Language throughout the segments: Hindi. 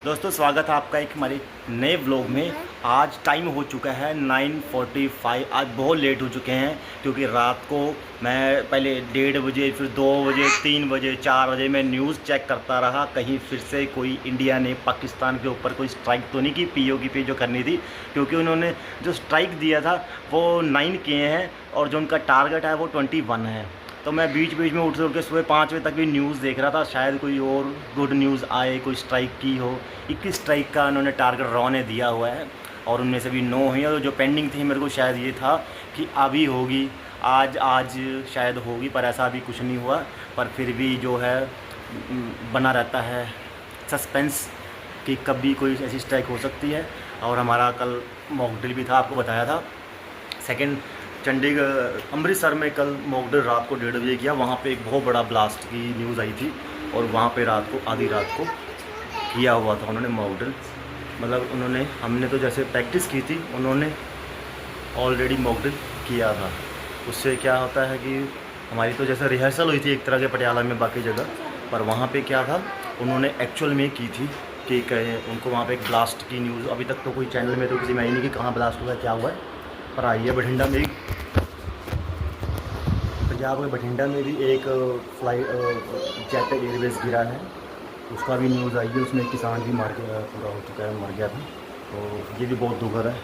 दोस्तों स्वागत है आपका एक हमारे नए व्लॉग में। आज टाइम हो चुका है 9:45। आज बहुत लेट हो चुके हैं क्योंकि रात को मैं पहले 1:30 बजे, फिर 2 बजे, 3 बजे, 4 बजे मैं न्यूज़ चेक करता रहा कहीं फिर से कोई इंडिया ने पाकिस्तान के ऊपर कोई स्ट्राइक तो नहीं की, पीओके पे जो करनी थी, क्योंकि उन्होंने जो स्ट्राइक दिया था वो 9 किए हैं और जो उनका टारगेट है वो 21 है। तो मैं बीच बीच में उठ के सुबह 5 बजे तक भी न्यूज़ देख रहा था, शायद कोई और गुड न्यूज़ आए, कोई स्ट्राइक की हो। 21 स्ट्राइक का उन्होंने टारगेट रॉ ने दिया हुआ है और उनमें से भी 9 हुई। और जो पेंडिंग थी मेरे को शायद ये था कि अभी होगी, आज शायद होगी, पर ऐसा अभी कुछ नहीं हुआ। पर फिर भी जो है बना रहता है सस्पेंस कि कभी कोई ऐसी स्ट्राइक हो सकती है। और हमारा कल मॉक ड्रिल भी था, आपको बताया था। सेकेंड चंडीगढ़ अमृतसर में कल मॉक ड्रिल रात को 1:30 बजे किया। वहाँ पे एक बहुत बड़ा ब्लास्ट की न्यूज़ आई थी और वहाँ पे रात को आधी रात को किया हुआ था उन्होंने मॉक ड्रिल। मतलब उन्होंने, हमने तो जैसे प्रैक्टिस की थी, उन्होंने ऑलरेडी मॉक ड्रिल किया था। उससे क्या होता है कि हमारी तो जैसे रिहर्सल हुई थी एक तरह के पटियाला में, बाकी जगह पर वहाँ पे क्या था, उन्होंने एक्चुअल में की थी कि कहे उनको वहाँ पे एक ब्लास्ट की न्यूज़। अभी तक तो कोई चैनल में तो किसी में आई नहीं कि कहाँ ब्लास्ट हुआ है, क्या हुआ है, पर आई है बठिंडा में। पंजाब में बठिंडा में भी एक फ्लाइट जेट एयरवेज गिरा है, उसका भी न्यूज़ आई है। उसमें किसान भी मार के पूरा हो चुका है, मर गया था। तो ये भी बहुत दुखद है।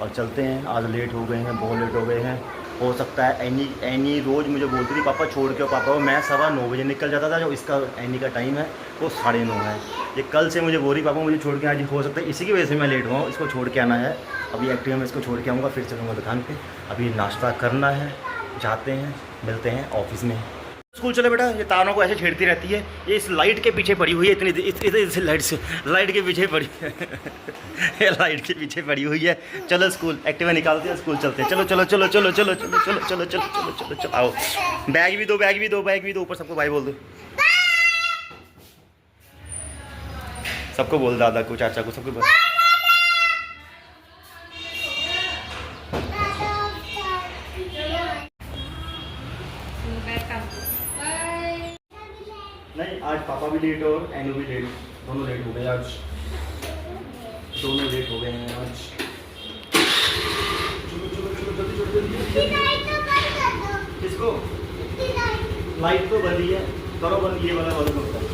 और चलते हैं, आज लेट हो गए हैं, बहुत लेट हो गए हैं। हो सकता है एनी रोज़ मुझे बोलती थी पापा छोड़ के, पापा को मैं 9:15 बजे निकल जाता था। जो इसका एनी का टाइम है वो 9:30 है। ये कल से मुझे बोल रही पापा मुझे छोड़ के, आज हो सकता है इसी की वजह से मैं लेट हुआ हूँ। इसको छोड़ के आना है, अभी एक्टिवा में इसको छोड़ के आऊँगा, फिर चलूँगा दुकान पे। अभी नाश्ता करना है, जाते हैं, मिलते हैं ऑफिस में। स्कूल चले बेटा, ये तारों को ऐसे छेड़ती रहती है, ये इस लाइट के पीछे पड़ी हुई है, इस लाइट के पीछे पड़ी ये लाइट के पीछे पड़ी हुई है। चलो स्कूल, एक्टिवा निकालते हैं, स्कूल चलते हैं। चलो चलो चलो चलो चलो चलो चलो चलो चलो चलो चलो चलो आओ। बैग भी दो, बैग भी दो, बैग भी दो, ऊपर सबको भाई बोल दो, सबको बोल, दादा को, चाचा को, सबको बोल। नहीं, आज पापा भी लेट और एनू भी लेट, दोनों लेट हो गए आज, दोनों लेट हो गए हैं आज। चलो चलो चलो जल्दी जल्दी जल्दी। किसको लाइट तो बंदी है, करो बंद, ये वाला बंद होता है।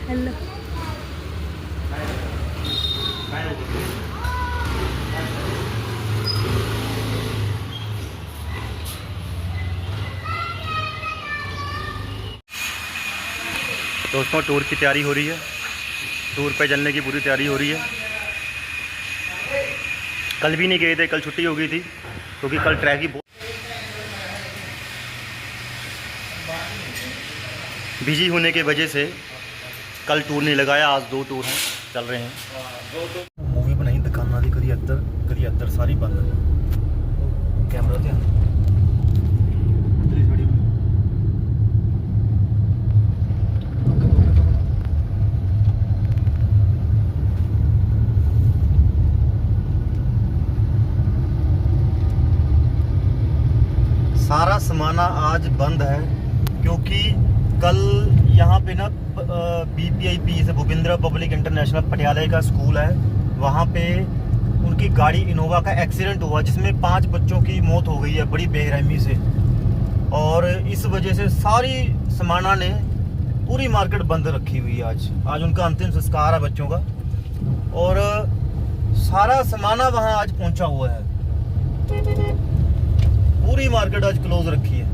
हेलो दोस्तों, टूर की तैयारी हो रही है, टूर पे चलने की पूरी तैयारी हो रही है। कल भी नहीं गए थे, कल छुट्टी हो गई थी क्योंकि कल ट्रैफिक बहुत बिजी होने की वजह से कल टूर नहीं लगाया। आज 2 टूर हैं, चल रहे हैं। मूवी बनाई दुकाना की, करी अद्दर सारी बंद, कैमरा ध्यान। सारा समाना आज बंद है क्योंकि कल यहाँ पे ना BPIP से भूपेंद्र पब्लिक इंटरनेशनल पटियाला का स्कूल है, वहाँ पे उनकी गाड़ी इनोवा का एक्सीडेंट हुआ जिसमें 5 बच्चों की मौत हो गई है बड़ी बेरहमी से। और इस वजह से सारी समाना ने पूरी मार्केट बंद रखी हुई है। आज उनका अंतिम संस्कार है बच्चों का, और सारा समाना वहाँ आज पहुँचा हुआ है। पूरी मार्केट आज क्लोज रखी है।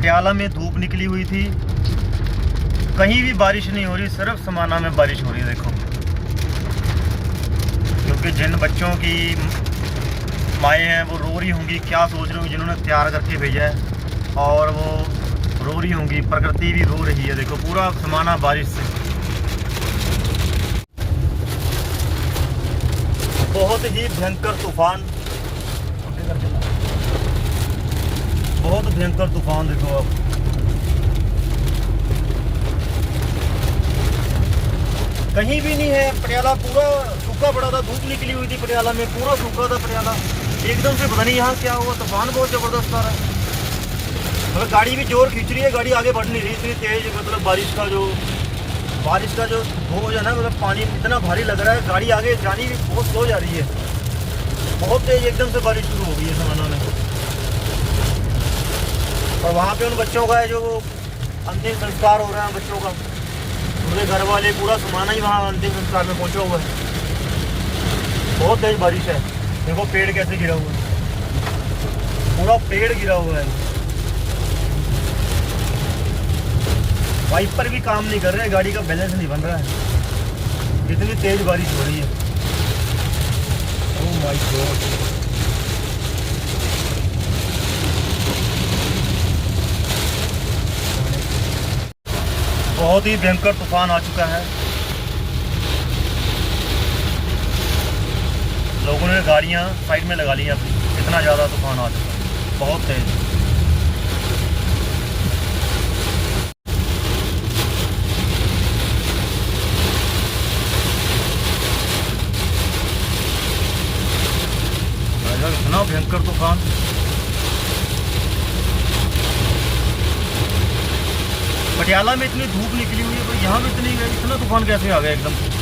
पटियाला में धूप निकली हुई थी, कहीं भी बारिश नहीं हो रही, सिर्फ समाना में बारिश हो रही है। देखो, क्योंकि जिन बच्चों की माएँ हैं वो रो रही होंगी, क्या सोच रही होंगी जिन्होंने तैयार करके भेजा है, और वो रो रही होंगी, प्रकृति भी रो रही है। देखो पूरा समाना बारिश से। बहुत ही भयंकर तूफान, बहुत भयंकर तूफान। देखो आप, कहीं भी नहीं है। पटियाला पूरा सूखा पड़ा था, धूप निकली हुई थी पटियाला में, पूरा सूखा था पटियाला। एकदम से पता नहीं यहाँ क्या हुआ, तूफान बहुत ज़बरदस्त आ रहा है। मतलब गाड़ी भी जोर खींच रही है, गाड़ी आगे बढ़ नहीं रही, इतनी तेज़। मतलब बारिश का जो बोझ है ना, मतलब पानी इतना भारी लग रहा है, गाड़ी आगे जानी भी बहुत स्लो जा रही है। बहुत तेज़ एकदम से बारिश शुरू हो गई है समाना में। और वहाँ पे उन बच्चों का है जो अंतिम संस्कार हो रहा है बच्चों का, उनके घर वाले, पूरा समाना ही वहाँ अंतिम संस्कार में पहुँचा हुआ है। बहुत तेज़ बारिश है। देखो पेड़ कैसे गिरा हुआ है, पूरा पेड़ गिरा हुआ है। वाइपर भी काम नहीं कर रहे, गाड़ी का बैलेंस नहीं बन रहा है, इतनी तेज बारिश हो रही है। Oh my God. बहुत ही भयंकर तूफान आ चुका है। लोगों ने गाड़ियां साइड में लगा ली हैं अपनी, इतना ज़्यादा तूफान आ चुका है, बहुत तेज। इतना भयंकर तूफान। पटियाला में इतनी धूप निकली हुई है, पर यहाँ भी इतना तूफान कैसे आ गया एकदम से।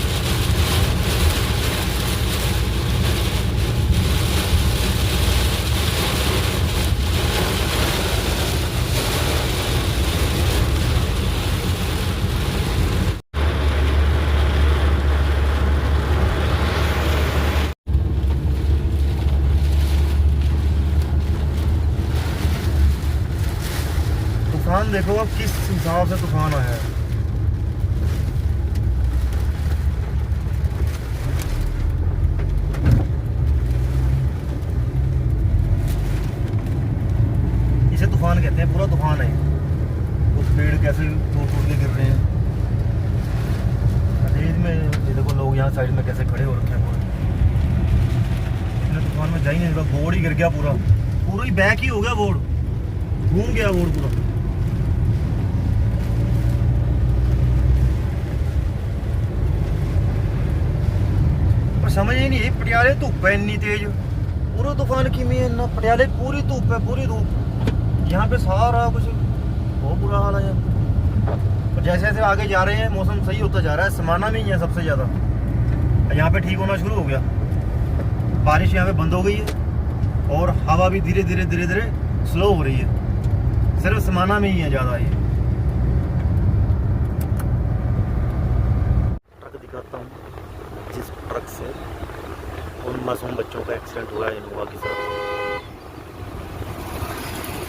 तूफान देखो अब किस हिसाब से तूफान आया है। इसे तूफान कहते हैं, पूरा तूफान है। उस पेड़ कैसे टूट टूट के गिर रहे हैं रेत में। ये देखो लोग यहाँ साइड में कैसे खड़े हो रखे हैं। इतने तूफान में जा ही नहीं रहा, बोर्ड ही गिर गया, पूरा पूरा ही बैक ही हो गया, बोर्ड घूम गया, बोर्ड पूरा। समझ ही नहीं, पटियाले धूप है इतनी तेज, पूरा तूफान की में ना, पटियाले पूरी धूप है, पूरी धूप। यहाँ पे सारा कुछ बहुत बुरा हाल है। और जैसे जैसे आगे जा रहे हैं मौसम सही होता जा रहा है। समाना में ही है सबसे ज़्यादा, यहाँ पे ठीक होना शुरू हो गया। बारिश यहाँ पे बंद हो गई है और हवा भी धीरे धीरे धीरे धीरे स्लो हो रही है। सिर्फ समाना में ही है ज़्यादा। ये ट्रक दिखाता हूँ, जिस ट्रक से उन मासूम बच्चों का एक्सीडेंट हुआ है इनोवा के साथ।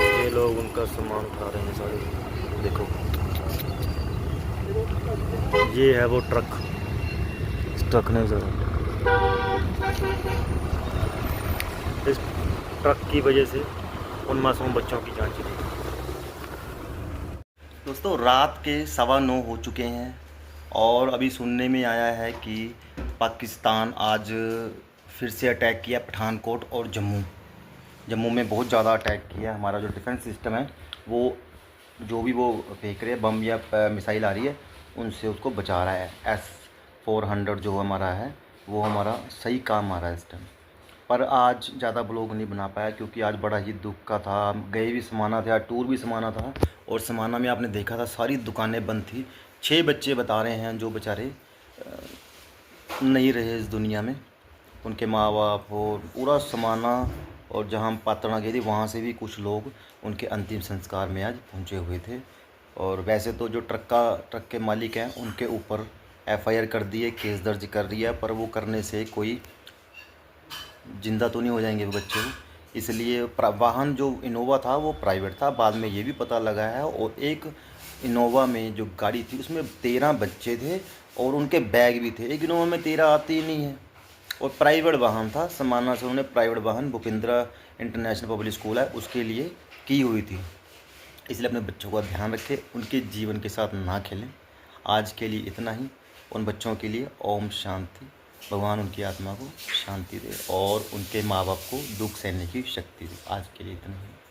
ये लोग उनका सामान उठा रहे हैं सारे। देखो ये है वो ट्रक, इस ट्रक ने इस ट्रक की वजह से उन मासूम बच्चों की जान चली। दोस्तों रात के 9:15 हो चुके हैं और अभी सुनने में आया है कि पाकिस्तान आज फिर से अटैक किया पठानकोट और जम्मू में बहुत ज़्यादा अटैक किया। हमारा जो डिफेंस सिस्टम है वो जो भी वो फेंक रहे हैं बम या मिसाइल आ रही है उनसे उसको बचा रहा है। S-400 जो हमारा है वो हमारा सही काम आ रहा है इस टाइम। पर आज ज़्यादा ब्लॉग नहीं बना पाया क्योंकि आज बड़ा ही दुख का था। गए भी समाना था, टूर भी समाना था और समाना में आपने देखा था सारी दुकानें बंद थी। 6 बच्चे बता रहे हैं जो बेचारे नहीं रहे इस दुनिया में, उनके माँ बाप और पूरा समाना और जहाँ हम पात्रणा गए थे वहाँ से भी कुछ लोग उनके अंतिम संस्कार में आज पहुँचे हुए थे। और वैसे तो जो ट्रक के मालिक हैं उनके ऊपर FIR कर दी है, केस दर्ज कर दिया, पर वो करने से कोई जिंदा तो नहीं हो जाएंगे वो बच्चे, इसलिए वाहन जो इनोवा था वो प्राइवेट था, बाद में ये भी पता लगा है। और एक इनोवा में जो गाड़ी थी उसमें 13 बच्चे थे और उनके बैग भी थे। एक इनोवा में 13 आती ही नहीं है। और प्राइवेट वाहन था, समाना से उन्होंने प्राइवेट वाहन भूपेंद्रा इंटरनेशनल पब्लिक स्कूल है उसके लिए की हुई थी। इसलिए अपने बच्चों का ध्यान रखें, उनके जीवन के साथ ना खेलें। आज के लिए इतना ही। उन बच्चों के लिए ओम शांति। भगवान उनकी आत्मा को शांति दे और उनके माँ बाप को दुख सहने की शक्ति दे। आज के लिए इतना ही।